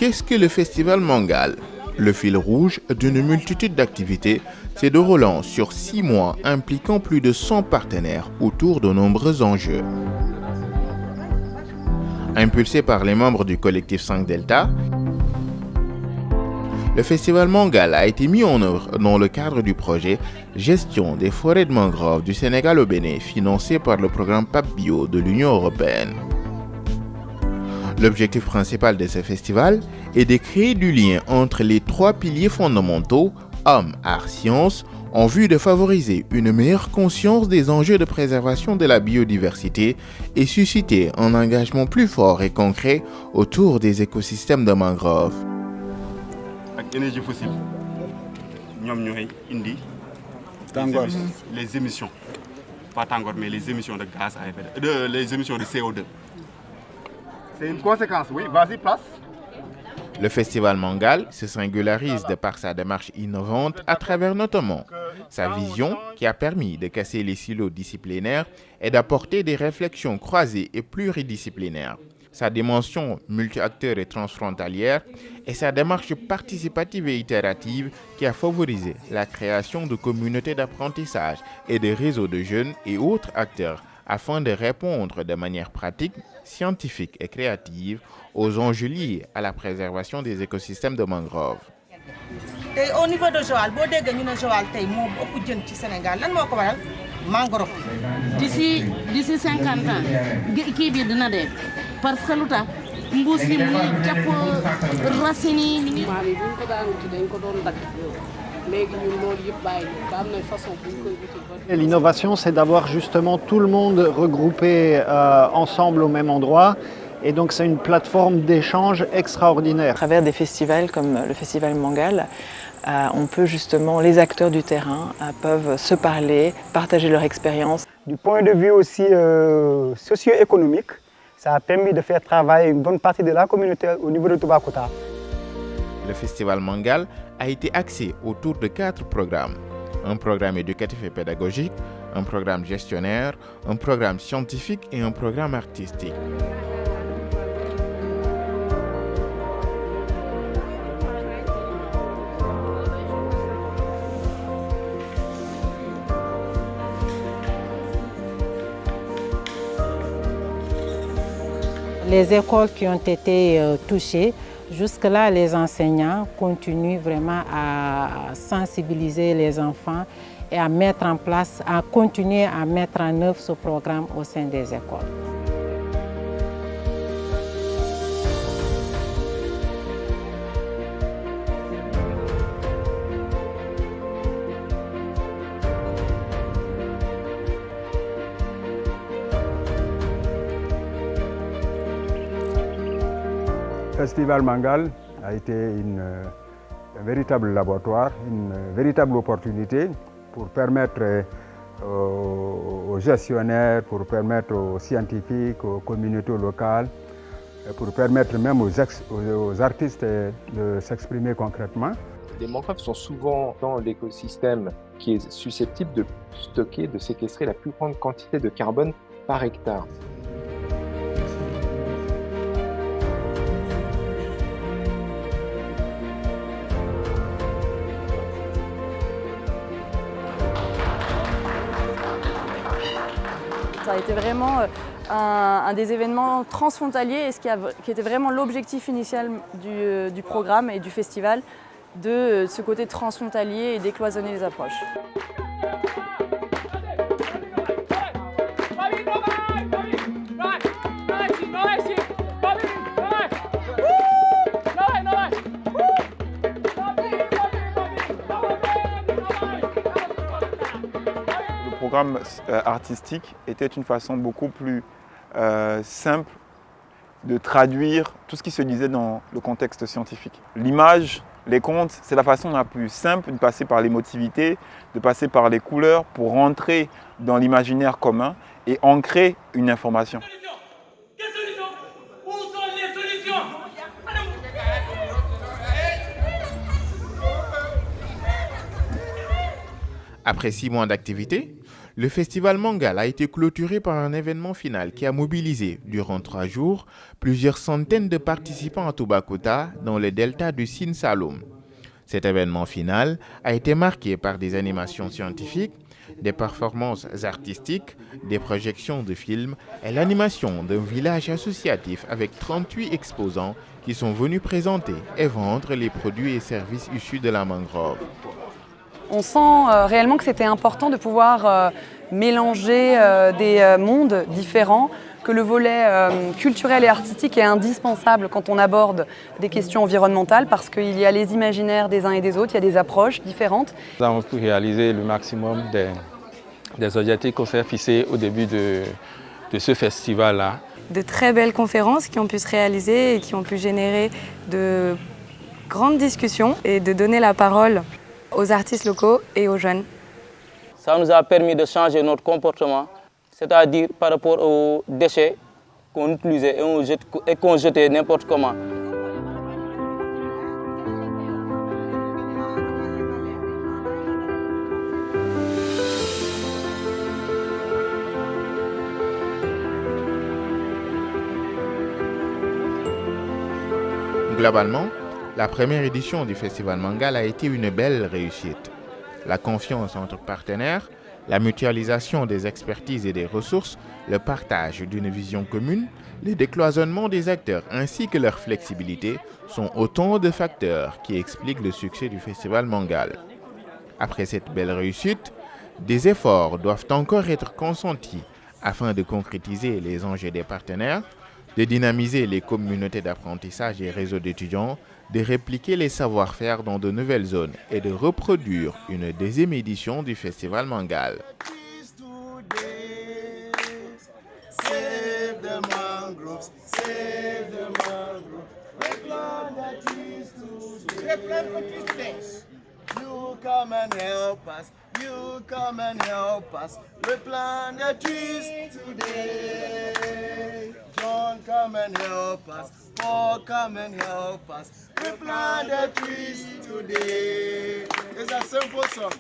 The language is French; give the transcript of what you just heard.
Qu'est-ce que le Festival Mangal? Le fil rouge d'une multitude d'activités, c'est déroulant sur 6 mois impliquant plus de 100 partenaires autour de nombreux enjeux. Impulsé par les membres du collectif 5 Delta, le Festival Mangal a été mis en œuvre dans le cadre du projet Gestion des forêts de mangroves du Sénégal au Bénin, financé par le programme PAP Bio de l'Union européenne. L'objectif principal de ce festival est de créer du lien entre les 3 piliers fondamentaux, hommes, art, sciences, en vue de favoriser une meilleure conscience des enjeux de préservation de la biodiversité et susciter un engagement plus fort et concret autour des écosystèmes de mangroves. Avec l'énergie fossile, nous avons indi les émissions, pas Tangor, mais les émissions de gaz à effet de serre, les émissions de CO2. C'est une conséquence, oui, vas-y, place. Le Festival Mangal se singularise de par sa démarche innovante à travers notamment sa vision qui a permis de casser les silos disciplinaires et d'apporter des réflexions croisées et pluridisciplinaires, sa dimension multi-acteurs et transfrontalière et sa démarche participative et itérative qui a favorisé la création de communautés d'apprentissage et de réseaux de jeunes et autres acteurs afin de répondre de manière pratique, scientifique et créative aux enjeux liés à la préservation des écosystèmes de mangroves. Au niveau de Joal, si vous avez Joal, vous avez au Sénégal. Mangrove. D'ici 50 ans, qui vient de nader parce que l'autre, mbusi muy japp racine ni ma bi buñ ko daan wuti dañ ko doon dag légui ñun loolu yëpp bàyyi ba am na façon buñ koy wuti. L'innovation, c'est d'avoir justement tout le monde regroupé ensemble au même endroit. Et donc c'est une plateforme d'échange extraordinaire. À travers des festivals comme le Festival Mangal, on peut justement, les acteurs du terrain peuvent se parler, partager leur expérience. Du point de vue aussi socio-économique, ça a permis de faire travailler une bonne partie de la communauté au niveau de Toubacouta. Le Festival Mangal a été axé autour de 4 programmes. Un programme éducatif et pédagogique, un programme gestionnaire, un programme scientifique et un programme artistique. Les écoles qui ont été touchées, jusque-là, les enseignants continuent vraiment à sensibiliser les enfants et à mettre en place, à continuer à mettre en œuvre ce programme au sein des écoles. Le Festival Mangal a été un véritable laboratoire, une véritable opportunité pour permettre aux gestionnaires, pour permettre aux scientifiques, aux communautés locales, pour permettre même aux artistes de s'exprimer concrètement. Les mangroves sont souvent dans l'écosystème qui est susceptible de stocker, de séquestrer la plus grande quantité de carbone par hectare. Ça a été vraiment un des événements transfrontaliers et qui était vraiment l'objectif initial du programme et du festival, de ce côté transfrontalier et décloisonner les approches. Le programme artistique était une façon beaucoup plus simple de traduire tout ce qui se disait dans le contexte scientifique. L'image, les contes, c'est la façon la plus simple de passer par l'émotivité, de passer par les couleurs pour rentrer dans l'imaginaire commun et ancrer une information. Après 6 mois d'activité, Le festival Mangal a été clôturé par un événement final qui a mobilisé, durant 3 jours, plusieurs centaines de participants à Toubacouta, dans le delta du Sine Saloum. Cet événement final a été marqué par des animations scientifiques, des performances artistiques, des projections de films et l'animation d'un village associatif avec 38 exposants qui sont venus présenter et vendre les produits et services issus de la mangrove. On sent réellement que c'était important de pouvoir mélanger des mondes différents, que le volet culturel et artistique est indispensable quand on aborde des questions environnementales parce qu'il y a les imaginaires des uns et des autres, il y a des approches différentes. Nous avons pu réaliser le maximum des objectifs qu'on s'est fixés au début de ce festival-là. De très belles conférences qui ont pu se réaliser et qui ont pu générer de grandes discussions et de donner la parole aux artistes locaux et aux jeunes. Ça nous a permis de changer notre comportement, c'est-à-dire par rapport aux déchets qu'on utilisait et qu'on jetait n'importe comment. Globalement, la première édition du Festival Mangal a été une belle réussite. La confiance entre partenaires, la mutualisation des expertises et des ressources, le partage d'une vision commune, le décloisonnement des acteurs ainsi que leur flexibilité sont autant de facteurs qui expliquent le succès du Festival Mangal. Après cette belle réussite, des efforts doivent encore être consentis afin de concrétiser les enjeux des partenaires, de dynamiser les communautés d'apprentissage et réseaux d'étudiants, de répliquer les savoir-faire dans de nouvelles zones et de reproduire une deuxième édition du Festival Mangal. Save the mangroves, save the mangroves. Replant the trees today. Replant the trees today. You come and help us. You come and help us. Replant the trees today. John, come and help us. Paul, come and help us. Replant the trees today. It's a simple song.